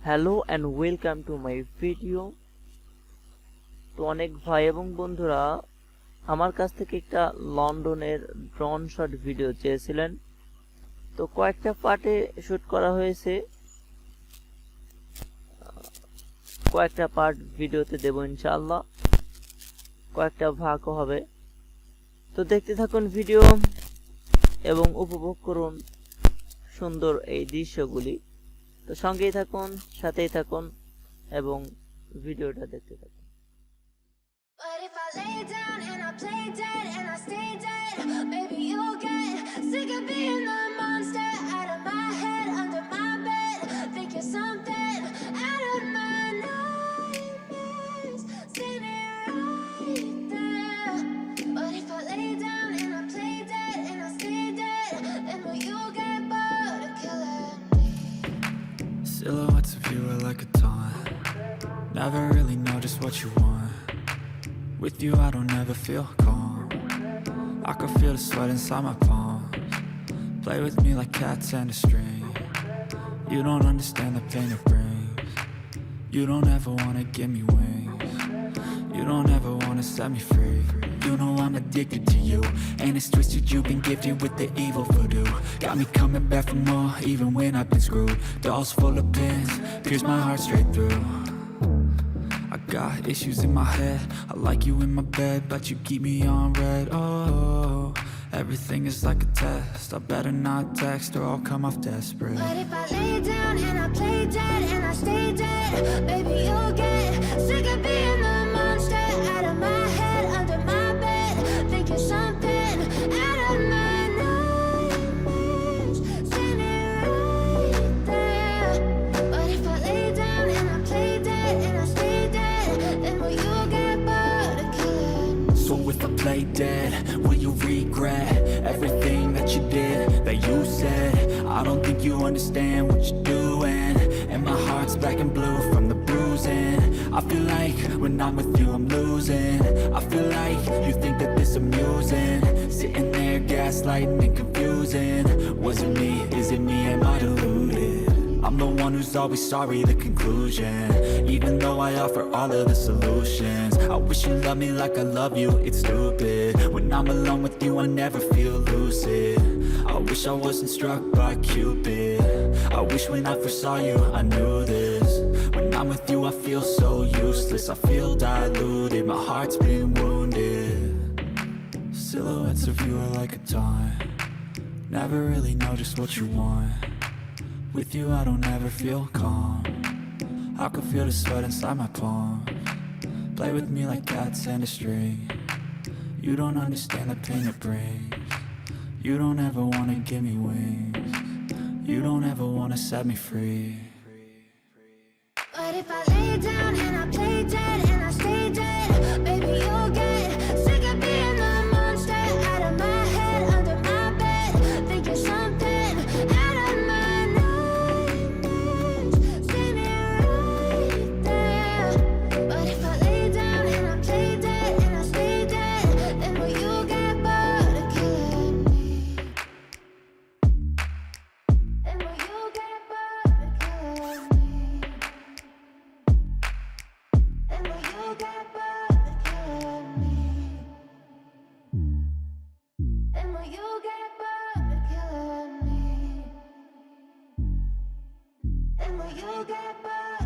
Hello and welcome to my video. তো অনেক ভাই এবং বন্ধুরা আমার কাছ থেকে একটা লন্ডনের ড্রোন শট ভিডিও চেয়েছিলেন। তো কয়েকটা পার্টে শুট করা হয়েছে, কয়েকটা পার্ট ভিডিওতে দেব ইনশাআল্লাহ, কয়েকটা ভাগও হবে। তো দেখতে থাকুন ভিডিও এবং উপভোগ করুন সুন্দর এই দৃশ্যগুলি। তো সঙ্গেই থাকুন, সাথেই থাকুন এবং ভিডিওটা দেখতে থাকুন। But if I lay down and I play dead and I stay dead, maybe you'll get sick of being the monster out of my head, under my bed. Think you're something out of my nightmares, standing right there. But if I lay down and I play dead and I stay dead, then will you get bored of killing me? Silhouettes of you are like a taunt. Never really know just what you want. With you I don't ever feel calm. I can feel the sweat inside my palms. Play with me like cats and a string. You don't understand the pain it brings. You don't ever wanna give me wings. You don't ever wanna set me free. You know I'm addicted to you, and it's twisted, you've been gifted with the evil voodoo. Got me coming back for more, even when I've been screwed. Dolls full of pins, pierce my heart straight through. I got issues in my head, I like you in my bed, but you keep me on red. Oh, everything is like a test, I better not text or I'll come off desperate. But if I lay down and I play dead and I stay dead, maybe you'll get sick of being the monster out of my head, under my bed. Think you're something out of my nightmares, standing right there. But if I lay down and I play dead and I stay dead, then will you get bored of killing me? So if I play dead, will you regret everything that you did, that you said? I don't think you understand what you're doing, and my heart's black and blue from the bruising. I feel like when I'm with you I'm losing. I feel like you think that this amusing, sitting there gaslighting and confusing. Was it me? Is it me? Am I deluded? I'm the one who's always sorry, the conclusion, even though I offer all of the solutions. I wish you loved me like I love you, it's stupid. When I'm alone with you I never feel lucid. I wish I wasn't struck by Cupid. I wish when I first saw you I knew this. When I'm with you I feel so useless, I feel diluted, my heart's been wounded. Silhouettes of you are like a taunt. Never really know just what you want. With you I don't ever feel calm. I can feel the sweat inside my palms. Play with me like cats and a string. You don't understand the pain it brings. You don't ever wanna give me wings. You don't ever wanna set me free. But if I lay down and I play dead and I stay dead, maybe you'll get sick of being the monster out of my head, under my bed. Think you're something out of my nightmares, standing right there. But if I lay down and I play dead and I stay dead, then will you get bored of killing me? Then will you get bored of killing me? And will you get bored of killing me? And will you get bored of killing me? And will you get bored